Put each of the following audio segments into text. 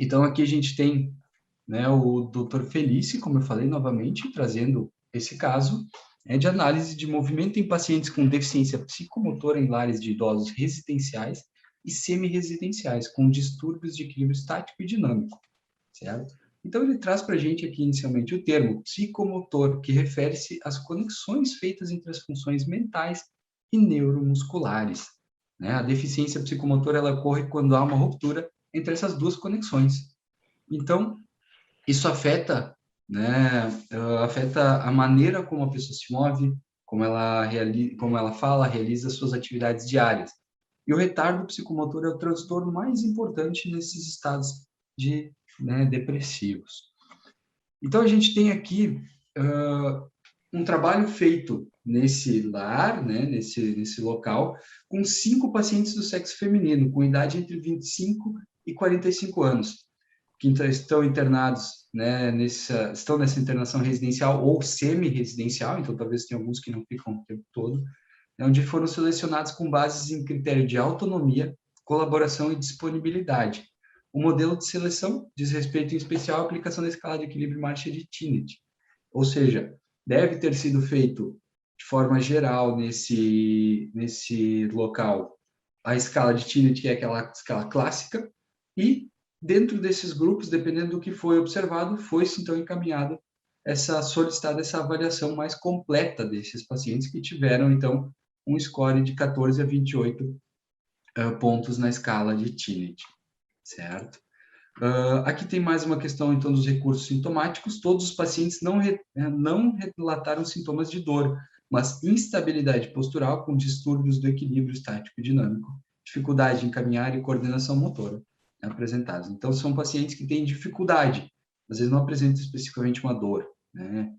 Então, aqui a gente tem, né, o Dr. Felice, como eu falei novamente, trazendo esse caso de análise de movimento em pacientes com deficiência psicomotora em lares de idosos residenciais e semi-residenciais, com distúrbios de equilíbrio estático e dinâmico, certo? Então, ele traz para a gente aqui, inicialmente, o termo psicomotor, que refere-se às conexões feitas entre as funções mentais e neuromusculares, né? A deficiência psicomotora, ela ocorre quando há uma ruptura entre essas duas conexões. Então, isso afeta, né, afeta a maneira como a pessoa se move, como ela fala, realiza suas atividades diárias. E o retardo psicomotor é o transtorno mais importante nesses estados de, né, depressivos. Então, a gente tem aqui um trabalho feito nesse lar, né, nesse local, com 5 pacientes do sexo feminino, com idade entre 25 e 45 anos, que estão internados, né, estão nessa internação residencial ou semi-residencial, então talvez tenha alguns que não ficam o tempo todo, onde foram selecionados com bases em critério de autonomia, colaboração e disponibilidade. O modelo de seleção diz respeito em especial à aplicação da escala de equilíbrio marcha de Tinnett, ou seja, deve ter sido feito de forma geral nesse local a escala de Tinnett, que é aquela escala clássica, e dentro desses grupos, dependendo do que foi observado, foi-se então encaminhado solicitada essa avaliação mais completa desses pacientes que tiveram então um score de 14 a 28 pontos na escala de Tinnett, certo? Aqui tem mais uma questão, então, dos recursos sintomáticos. Todos os pacientes não relataram sintomas de dor, mas instabilidade postural com distúrbios do equilíbrio estático e dinâmico, dificuldade em caminhar e coordenação motora, né, apresentados. Então, são pacientes que têm dificuldade, às vezes não apresentam especificamente uma dor, né?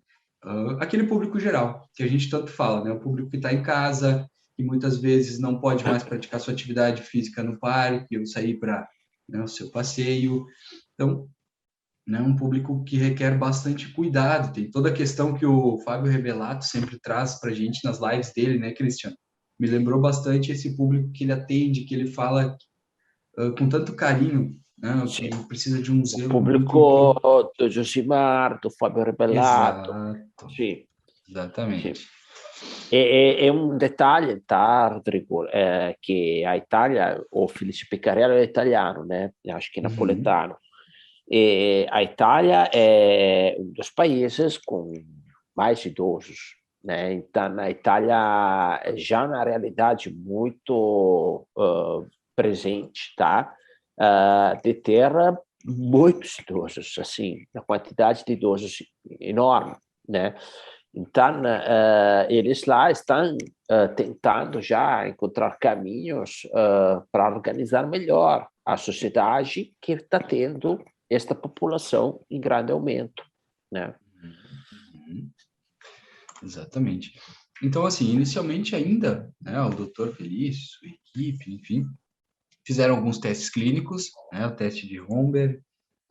Aquele público geral, que a gente tanto fala, né? O público que está em casa, que muitas vezes não pode mais praticar sua atividade física no parque, ou sair para, né, o seu passeio. Então, né, um público que requer bastante cuidado. Tem toda a questão que o Fábio Revelato sempre traz para a gente nas lives dele, né, Cristiano? Me lembrou bastante esse público que ele atende, que ele fala com tanto carinho, né, Sì. que precisa de um O zelo muito pubblico do Josimar, do Fabio Rebellato. exato, Sì, sì. exatamente. E un dettaglio, tá, Rodrigo, que a Itália, o Felice Piccarello é italiano, né? Acho que é Uhum. napoletano. E a Itália é um dos países com mais idosos, né? Então, na Itália já na realidade muito presente, tá? De ter muitos idosos, assim, uma quantidade de idosos enorme, né? Então, eles lá estão tentando já encontrar caminhos para organizar melhor a sociedade que está tendo esta população em grande aumento, né? Uhum. Exatamente. Então, assim, inicialmente ainda, né, o doutor Felício, sua equipe, enfim, fizeram alguns testes clínicos, né, o teste de Romberg,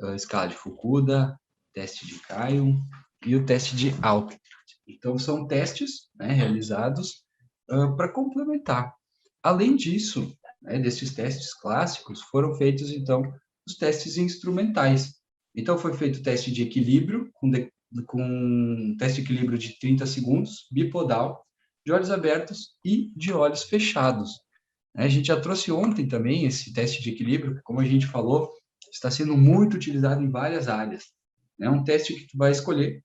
a escala de Fukuda, teste de Caio e o teste de Alpert. Então, são testes, né, realizados para complementar. Além disso, né, desses testes clássicos, foram feitos, então, os testes instrumentais. Então, foi feito o teste de equilíbrio, com um teste de equilíbrio de 30 segundos, bipodal, de olhos abertos e de olhos fechados. A gente já trouxe ontem também esse teste de equilíbrio, que, como a gente falou, está sendo muito utilizado em várias áreas. É um teste que tu vai escolher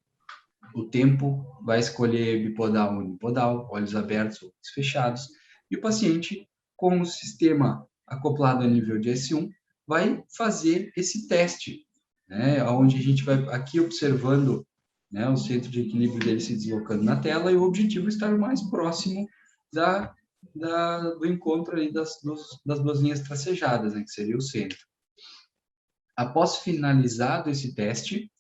o tempo, vai escolher bipodal ou unipodal, olhos abertos ou olhos fechados, e o paciente, com o sistema acoplado a nível de S1, vai fazer esse teste, né, onde a gente vai aqui observando, né, o centro de equilíbrio dele se deslocando na tela, e o objetivo é estar o mais próximo do encontro aí das duas linhas tracejadas, né, que seria o centro. Após finalizado esse teste,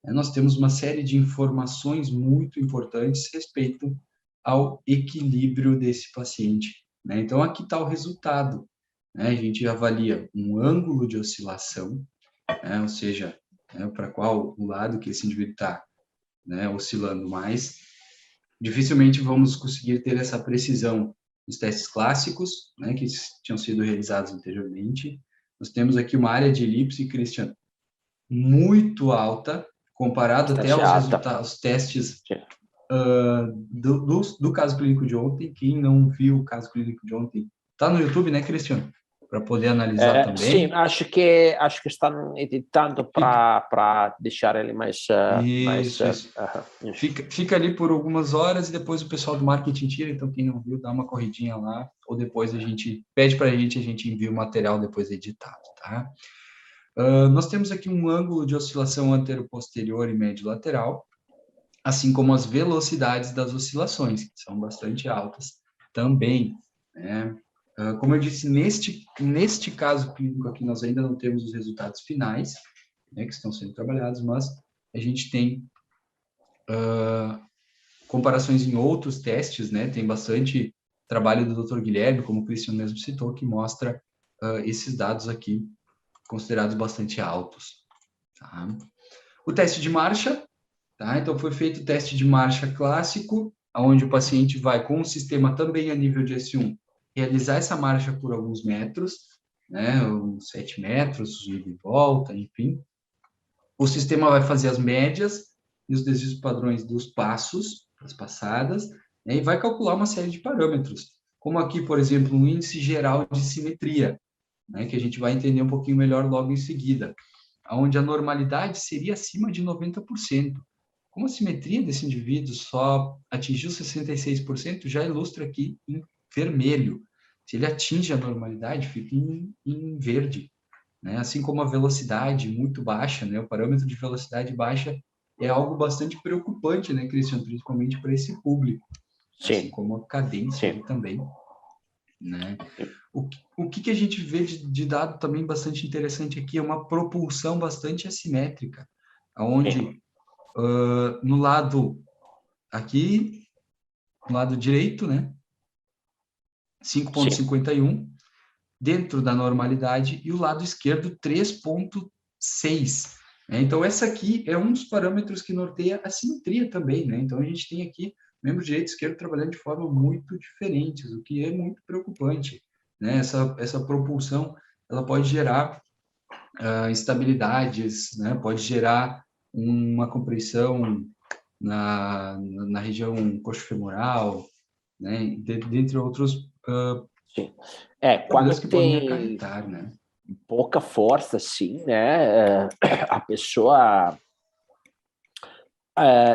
nós temos uma série de informações muito importantes respeito ao equilíbrio desse paciente, né? Então, aqui está o resultado, né? A gente avalia um ângulo de oscilação, né? Ou seja, né, para qual o lado que esse indivíduo está, né, oscilando mais. Dificilmente vamos conseguir ter essa precisão nos testes clássicos, né, que tinham sido realizados anteriormente. Nós temos aqui uma área de elipse, Christian, muito alta, comparado até Bastante aos alta. resultados, os testes Sim. do caso clínico de ontem. Quem não viu o caso clínico de ontem, tá no YouTube, né, Cristiano? Para poder analisar Sim, também. acho que estão editando Fica, para deixar ele mais isso. isso. Fica ali por algumas horas e depois o pessoal do marketing tira, então quem não viu, dá uma corridinha lá, ou depois a gente pede para a gente envia o material depois editado, tá? Nós temos aqui um ângulo de oscilação antero-posterior e médio-lateral, assim como as velocidades das oscilações, que são bastante altas também, né? Como eu disse, neste caso clínico aqui, nós ainda não temos os resultados finais, né, que estão sendo trabalhados, mas a gente tem comparações em outros testes, né? Tem bastante trabalho do Dr. Guilherme, como o Cristian mesmo citou, que mostra esses dados aqui considerados bastante altos. Tá? O teste de marcha, tá? Então foi feito o teste de marcha clássico, onde o paciente vai com o sistema também a nível de S1 realizar essa marcha por alguns metros, né? Uns 7 metros, ida e volta, enfim. O sistema vai fazer as médias e os desvios padrões dos passos, das passadas, né? E vai calcular uma série de parâmetros, como aqui, por exemplo, um índice geral de simetria, né? Que a gente vai entender um pouquinho melhor logo em seguida, onde a normalidade seria acima de 90%. Como a simetria desse indivíduo só atingiu 66%, já ilustra aqui em vermelho. Se ele atinge a normalidade, fica em verde, né? Assim como a velocidade muito baixa, né? O parâmetro de velocidade baixa é algo bastante preocupante, né, Cristian? Principalmente para esse público, assim Sim, como a cadência sim. ali também, né? O que a gente vê de dado também bastante interessante aqui é uma propulsão bastante assimétrica, onde no lado aqui, no lado direito, né, Sim. 5,51, dentro da normalidade, e o lado esquerdo 3,6. Né? Então, essa aqui é um dos parâmetros que norteia a simetria também. Né? Então, a gente tem aqui membro direito e esquerdo trabalhando de forma muito diferentes, o que é muito preocupante. Né? Essa propulsão ela pode gerar instabilidades, né? Pode gerar uma compressão na região coxofemoral, né? Dentre outros Sim. problemas Quando que podem tem acarretar, né? pouca força, sim, né? A pessoa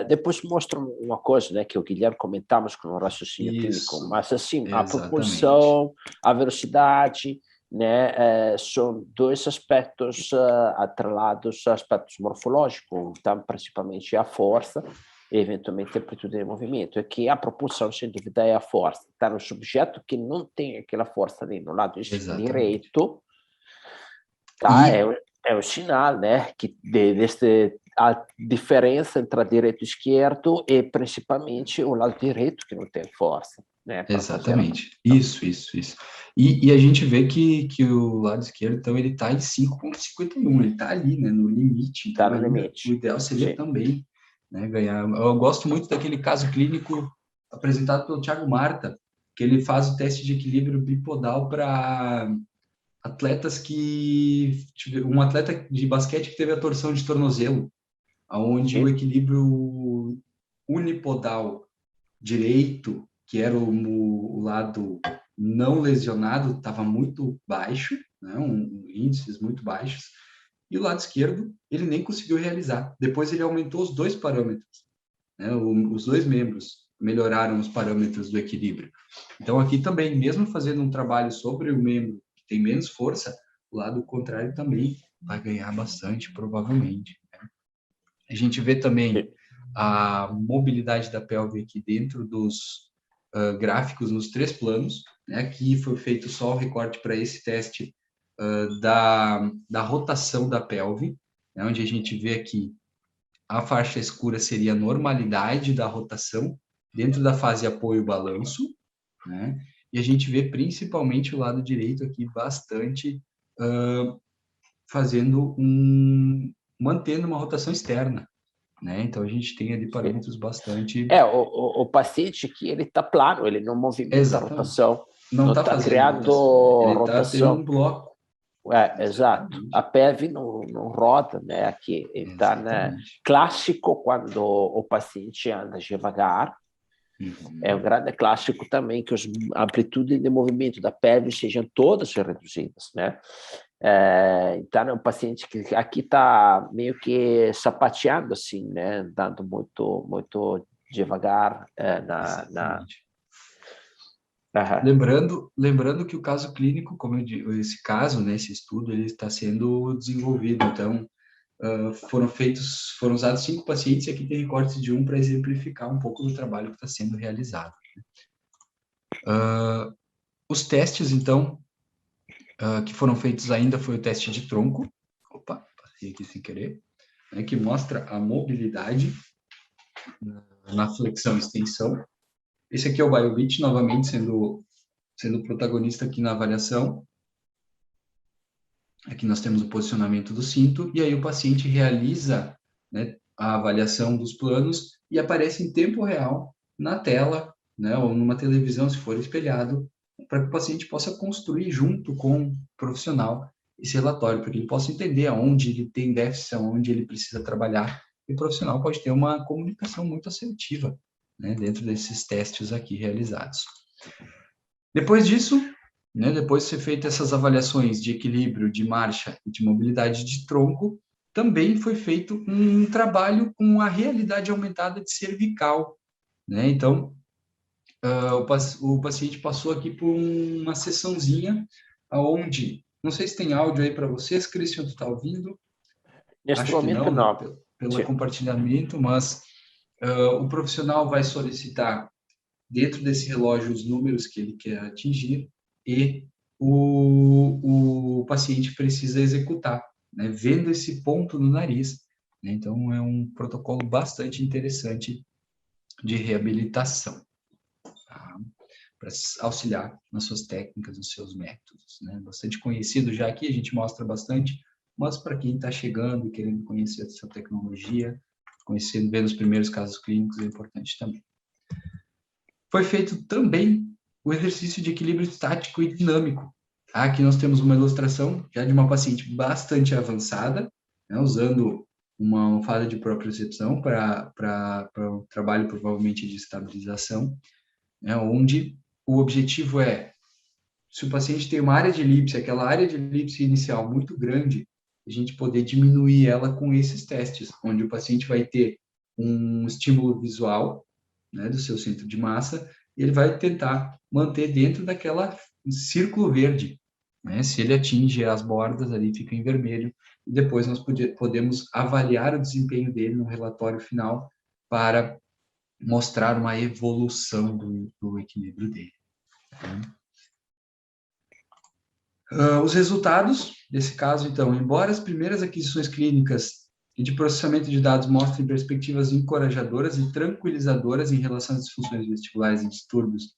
depois mostra uma coisa, né, que o Guilherme comentamos com o raciocínio clínico, Isso, mas assim, a exatamente. propulsão, a velocidade, né, são dois aspectos atrelados a aspectos morfológicos, então principalmente a força e eventualmente a amplitude de movimento. É que a propulsão, sem dúvida, é a força. Está no subjeto que não tem aquela força ali no lado Exatamente. direito, tá? E É o sinal, né, que deste a diferença entre a direito e esquerdo é principalmente o lado direito que não tem força, né, para fazer a exatamente. propulsão. Isso. E a gente vê que o lado esquerdo, então, ele está em 5,51, ele está ali, né, no limite. Está Então, no ainda o limite. ideal seria Sim. também, né, ganhar. Eu gosto muito daquele caso clínico apresentado pelo Thiago Marta, que ele faz o teste de equilíbrio bipodal para atletas um atleta de basquete que teve a torção de tornozelo, aonde o Sim. equilíbrio unipodal direito, que era o lado não lesionado, estava muito baixo, né, índices muito baixos, e o lado esquerdo ele nem conseguiu realizar. Depois ele aumentou os dois parâmetros, né, os dois membros melhoraram os parâmetros do equilíbrio. Então aqui também, mesmo fazendo um trabalho sobre o membro que tem menos força, o lado contrário também vai ganhar bastante, provavelmente. A gente vê também Sim. a mobilidade da pelve aqui dentro dos gráficos nos três planos. Né? Aqui foi feito só o recorte para esse teste da rotação da pelve, né? Onde a gente vê aqui a faixa escura seria a normalidade da rotação dentro da fase apoio-balanço, né? E a gente vê principalmente o lado direito aqui bastante mantendo uma rotação externa, né? Então a gente tem ali Sim. parâmetros bastante O paciente que ele está plano, ele não movimenta a exatamente. rotação, Não não está está fazendo criando rotação, né? Ele está tendo rotação. um bloco. Exato. A PEV não roda, né? Aqui. Então, clássico quando o paciente anda devagar. É um grande clássico também que as amplitudes de movimento da PEV sejam todas reduzidas, né? Então, é um paciente que aqui está meio que sapateando, assim, né? Andando muito devagar Uhum. Lembrando que o caso clínico, como eu digo, esse caso, né, esse estudo, ele está sendo desenvolvido. Então, foram usados 5 pacientes e aqui tem recortes de um para exemplificar um pouco do trabalho que está sendo realizado. Os testes, então, que foram feitos ainda foi o teste de tronco. Opa, passei aqui sem querer. Né, que mostra a mobilidade na flexão e extensão. Esse aqui é o BioBeat, novamente sendo protagonista aqui na avaliação. Aqui nós temos o posicionamento do cinto, e aí o paciente realiza, né, a avaliação dos planos e aparece em tempo real na tela, né, ou numa televisão, se for espelhado, para que o paciente possa construir junto com o profissional esse relatório, para que ele possa entender aonde ele tem déficit, aonde ele precisa trabalhar, e o profissional pode ter uma comunicação muito assertiva, né, dentro desses testes aqui realizados. Depois disso, né, depois de ser feitas essas avaliações de equilíbrio, de marcha e de mobilidade de tronco, também foi feito um trabalho com a realidade aumentada de cervical, né? Então, o paciente passou aqui por uma sessãozinha onde, não sei se tem áudio aí para vocês, Christian, tu está ouvindo? Neste Acho que momento, não, não. né? Pelo compartilhamento, mas o profissional vai solicitar dentro desse relógio os números que ele quer atingir e o paciente precisa executar, né, vendo esse ponto no nariz. Né? Então, é um protocolo bastante interessante de reabilitação, tá? Para auxiliar nas suas técnicas, nos seus métodos. Né? Bastante conhecido já aqui, a gente mostra bastante, mas para quem está chegando e querendo conhecer essa tecnologia, vendo os primeiros casos clínicos, é importante também. Foi feito também o exercício de equilíbrio estático e dinâmico. Aqui nós temos uma ilustração já de uma paciente bastante avançada, né, usando uma almofada de propriocepção para o trabalho provavelmente de estabilização, né, onde o objetivo é, se o paciente tem uma área de elipse, aquela área de elipse inicial muito grande, a gente poder diminuir ela com esses testes, onde o paciente vai ter um estímulo visual, né, do seu centro de massa, e ele vai tentar manter dentro daquela círculo verde, né? Se ele atinge as bordas, ali fica em vermelho, e depois nós podemos avaliar o desempenho dele no relatório final para mostrar uma evolução do equilíbrio dele. Os resultados desse caso, então, embora as primeiras aquisições clínicas e de processamento de dados mostrem perspectivas encorajadoras e tranquilizadoras em relação às disfunções vestibulares e distúrbios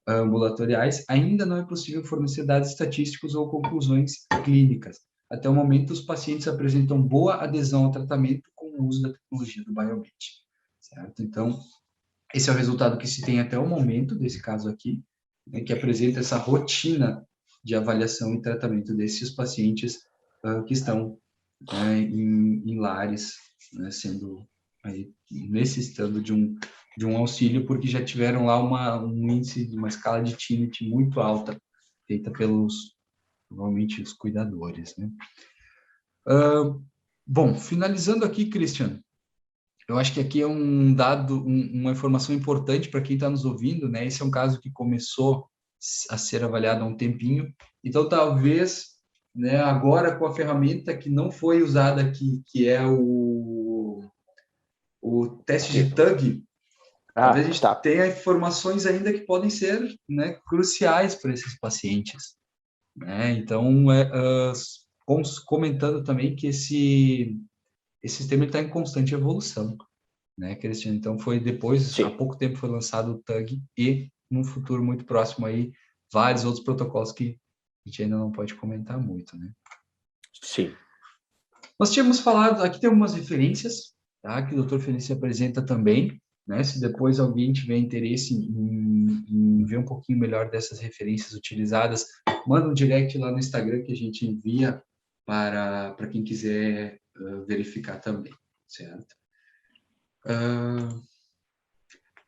ambulatoriais, ainda não é possível fornecer dados estatísticos ou conclusões clínicas. Até o momento, os pacientes apresentam boa adesão ao tratamento com o uso da tecnologia do BioBeat, certo? Então, esse é o resultado que se tem até o momento desse caso aqui, né, que apresenta essa rotina de avaliação e tratamento desses pacientes que estão em lares, né, sendo aí, necessitando de um auxílio, porque já tiveram lá um índice, uma escala de TINIT muito alta, feita provavelmente, os cuidadores, né? Bom, finalizando aqui, Christian, eu acho que aqui é um dado, uma informação importante para quem está nos ouvindo, né? Esse é um caso que começou a ser avaliado há um tempinho, então talvez, né, agora com a ferramenta que não foi usada aqui, que é o teste de TUG, talvez a gente tenha informações ainda que podem ser, né, cruciais para esses pacientes, né? Então, comentando também que esse sistema está em constante evolução, né, Cristiano? Então, há pouco tempo foi lançado o TUG e, num futuro muito próximo aí, vários outros protocolos que a gente ainda não pode comentar muito, né? Sim. Nós tínhamos falado, aqui tem algumas referências, tá, que o Dr. Felício apresenta também, né? Se depois alguém tiver interesse em ver um pouquinho melhor dessas referências utilizadas, manda um direct lá no Instagram que a gente envia para quem quiser verificar também, certo?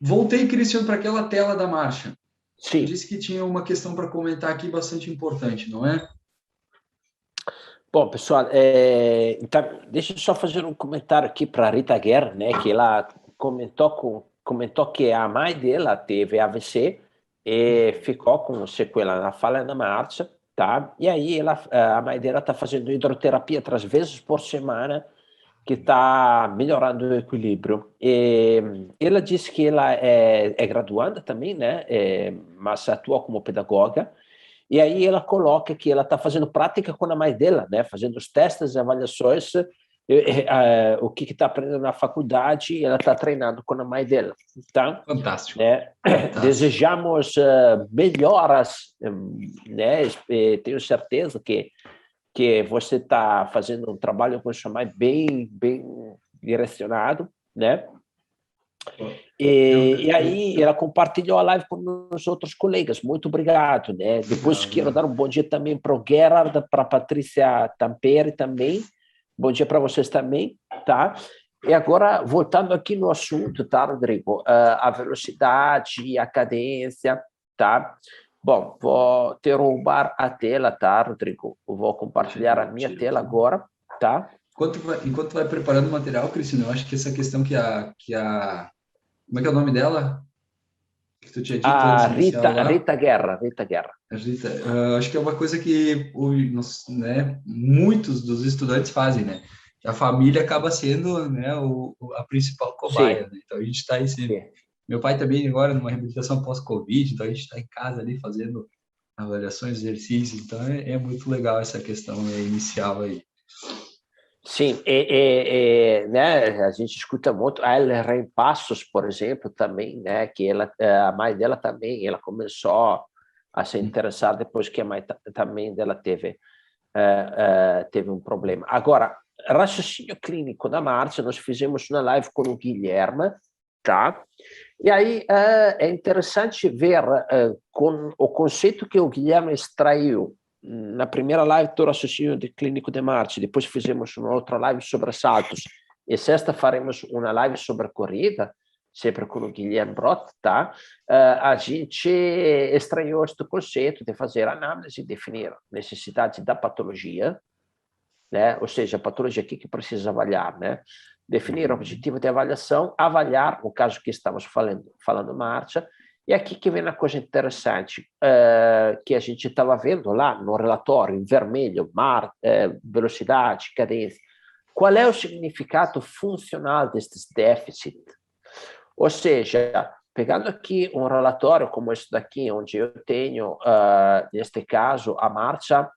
Voltei, Cristiano, para aquela tela da marcha. Sim. Disse que tinha uma questão para comentar aqui bastante importante, não é? Bom, pessoal, então, deixa eu só fazer um comentário aqui para a Rita Guerra, né, que ela comentou que a mãe dela teve AVC e ficou com sequela na fala na marcha, tá? E aí a mãe dela está fazendo hidroterapia 3 vezes por semana, que está melhorando o equilíbrio. E ela disse que ela é graduanda também, né, mas atua como pedagoga. E aí ela coloca que ela está fazendo prática com a mãe dela, né? Fazendo os testes, avaliações, o que está aprendendo na faculdade, ela está treinando com a mãe dela. Então, Fantástico. né? Fantástico. Desejamos melhoras, né? Tenho certeza que você está fazendo um trabalho com sua mãe bem direcionado, né? E aí ela compartilhou a live com os outros colegas. Muito obrigado, né? Depois quero dar um bom dia também para o Gerard, para a Patrícia Tampere também. Bom dia para vocês também, tá? E agora, voltando aqui no assunto, tá, Rodrigo? A velocidade, a cadência, tá? Bom, vou derrubar a tela, tá, Rodrigo? Eu vou compartilhar a minha tela agora, tá? Enquanto vai preparando o material, Cristina, eu acho que essa questão que a como é que é o nome dela? Que tu tinha dito A antes inicial lá? Rita Guerra. Rita, acho que é uma coisa que né, muitos dos estudantes fazem, né? A família acaba sendo, né, a principal cobaia, né? Então a gente está aí sempre. Meu pai também agora numa reabilitação pós-Covid, então a gente está em casa ali fazendo avaliações, exercícios, então é muito legal essa questão, né, inicial aí. Sim, né, a gente escuta muito a Ellen Passos, por exemplo, também, né, que a mãe dela também, ela começou a se interessar depois que a mãe também dela teve um problema. Agora, raciocínio clínico na marcha, nós fizemos uma live com o Guilherme, tá? E aí é interessante ver com o conceito que o Guilherme extraiu na primeira live do raciocínio clínico de marcha, depois fizemos uma outra live sobre saltos, e sexta faremos uma live sobre corrida, sempre com o Guilherme Brott, tá? A gente extraiu este conceito de fazer análise e definir necessidade da patologia, né? Ou seja, a patologia aqui que precisa avaliar, né? Definir o objetivo de avaliação, avaliar, no caso que estamos falando marcha. E aqui que vem a coisa interessante, que a gente estava vendo lá no relatório, em vermelho, velocidade, cadência. Qual é o significado funcional destes déficits? Ou seja, pegando aqui um relatório como esse daqui, onde eu tenho, neste caso, a marcha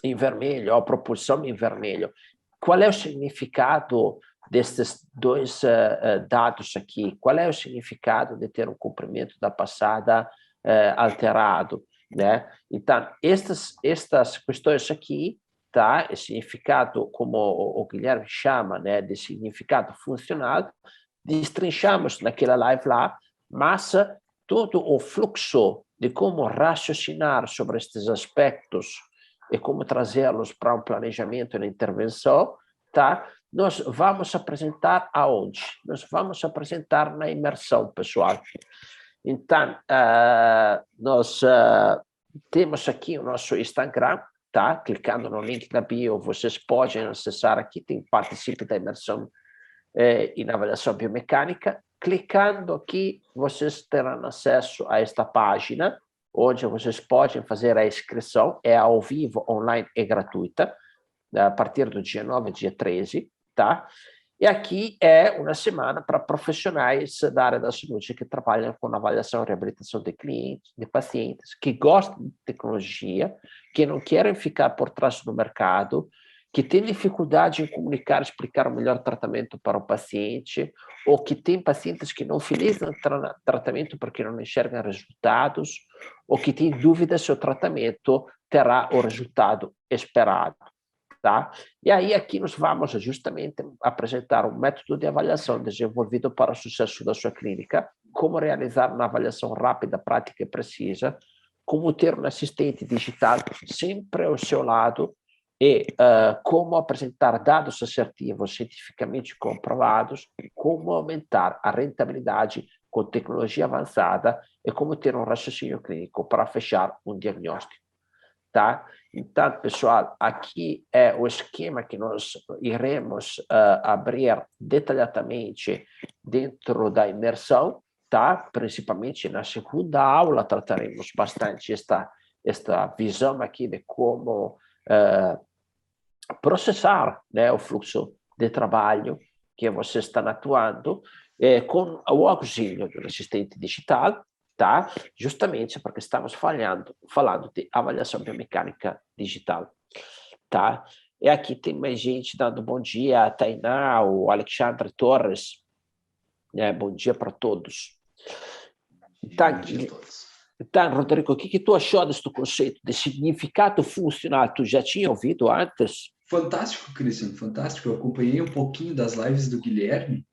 em vermelho, a propulsão em vermelho, qual é o significado desses dois dados aqui? Qual é o significado de ter um comprimento da passada alterado, né? Então, estas questões aqui, tá? O significado, como o Guilherme chama, né, de significado funcional, destrinchamos naquela live lá, mas todo o fluxo de como raciocinar sobre estes aspectos e como trazê-los para um planejamento e intervenção, tá? Nós vamos apresentar aonde? Nós vamos apresentar na imersão, pessoal. Então, nós temos aqui o nosso Instagram, tá? Clicando no link da bio, vocês podem acessar aqui, tem participe da imersão e na avaliação biomecânica. Clicando aqui, vocês terão acesso a esta página, onde vocês podem fazer a inscrição, é ao vivo, online e gratuita, a partir do dia 9 dia 13, tá? E aqui é uma semana para profissionais da área da saúde que trabalham com avaliação e reabilitação de clientes, de pacientes, que gostam de tecnologia, que não querem ficar por trás do mercado, que têm dificuldade em comunicar, explicar o melhor tratamento para o paciente, ou que tem pacientes que não finalizam o tratamento porque não enxergam resultados, ou que têm dúvidas se o tratamento terá o resultado esperado. Tá? E aí aqui nós vamos justamente apresentar um método de avaliação desenvolvido para o sucesso da sua clínica, como realizar uma avaliação rápida, prática e precisa, como ter um assistente digital sempre ao seu lado e como apresentar dados assertivos cientificamente comprovados, como aumentar a rentabilidade com tecnologia avançada e como ter um raciocínio clínico para fechar um diagnóstico. Tá? Então, pessoal, aqui é o esquema que nós iremos abrir detalhadamente dentro da imersão, tá? Principalmente na segunda aula trataremos bastante esta visão aqui de como processar, né, o fluxo de trabalho que você está atuando com o auxílio do assistente digital, tá? Justamente porque estamos falando de avaliação biomecânica digital, tá? E aqui tem mais gente dando bom dia, a Tainá, o Alexandre Torres, né? Bom dia para todos. Tá, Bom dia a todos. Então, Rodrigo, o que tu achou deste conceito de significado funcional? Tu já tinha ouvido antes? Fantástico, Christian, fantástico. Eu acompanhei um pouquinho das lives do Guilherme,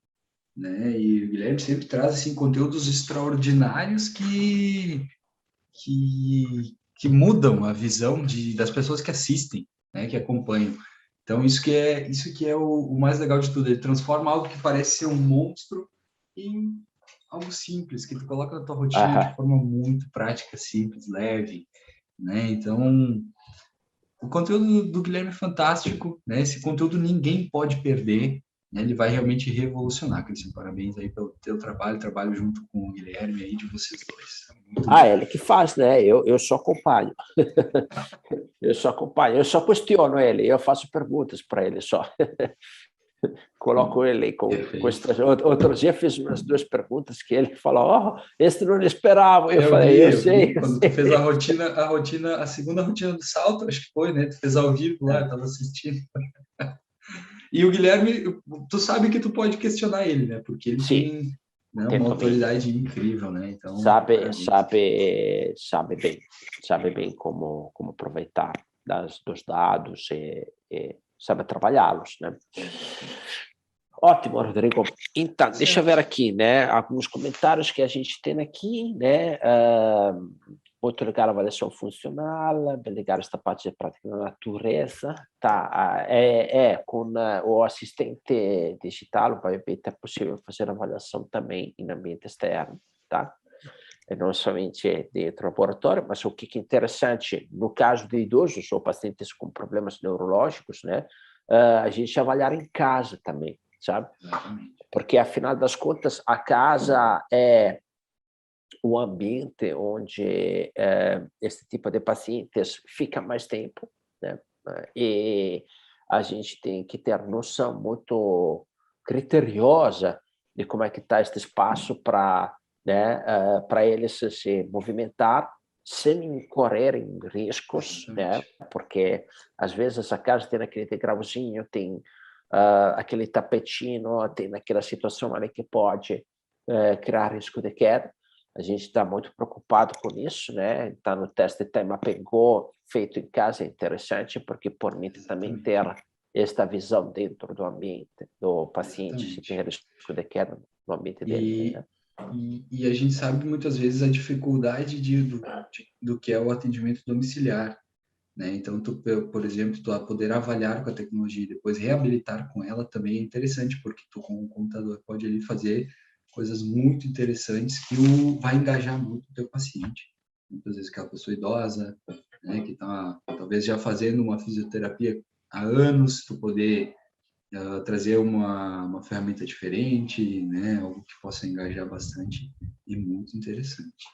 né? E o Guilherme sempre traz assim conteúdos extraordinários que mudam a visão das pessoas que assistem, né? Que acompanham. Então isso que é o mais legal de tudo. Ele transforma algo que parece ser um monstro em algo simples que tu coloca na tua rotina de forma muito prática, simples, leve, né? Então o conteúdo do Guilherme é fantástico, né? Esse conteúdo ninguém pode perder, né? Ele vai realmente revolucionar, Cristian. Parabéns aí pelo teu trabalho junto com o Guilherme aí, de vocês dois. Muito bom. Ele que faz, né? Eu só acompanho. Eu só acompanho, eu só questiono ele, eu faço perguntas para ele só. Coloco ele com questões. Outro dia fiz umas 2 perguntas que ele falou, este não esperava. Eu falei, eu sei. Quando tu fez a rotina, a segunda rotina do salto, acho que foi, né? Tu fez ao vivo lá, eu tava assistindo. E o Guilherme, tu sabe que tu pode questionar ele, né? Porque ele tem, né, uma autoridade incrível, né? Então, sabe bem como aproveitar dos dados e sabe trabalhá-los, né? Ótimo, Rodrigo. Então, deixa eu ver aqui, né? Alguns comentários que a gente tem aqui, né? Muito legal a avaliação funcional, bem legal esta parte de prática na natureza, tá? Com o assistente digital, o Biobit, é possível fazer avaliação também em ambiente externo, tá? E não somente dentro do laboratório, mas o que é interessante, no caso de idosos ou pacientes com problemas neurológicos, né? A gente avaliar em casa também, sabe? Porque, afinal das contas, a casa é o ambiente onde esse tipo de pacientes fica mais tempo, né? E a gente tem que ter noção muito criteriosa de como é que está este espaço para, né, para eles se movimentar sem incorrerem riscos, né? Porque às vezes a casa tem aquele degrauzinho, tem aquele tapetinho, tem aquela situação ali que pode criar risco de queda. A gente está muito preocupado com isso, né? Então, no teste de Temapengô, feito em casa, é interessante, porque permite também ter esta visão dentro do ambiente do paciente, se tem risco de queda no ambiente dele. Né? E a gente sabe muitas vezes a dificuldade do que é o atendimento domiciliar, né? Então, por exemplo, tu poder avaliar com a tecnologia e depois reabilitar com ela também é interessante, porque tu com o computador pode ali fazer coisas muito interessantes que vai engajar muito o teu paciente. Muitas vezes aquela pessoa idosa, né, que está talvez já fazendo uma fisioterapia há anos, tu poder trazer uma ferramenta diferente, né, algo que possa engajar bastante e muito interessante.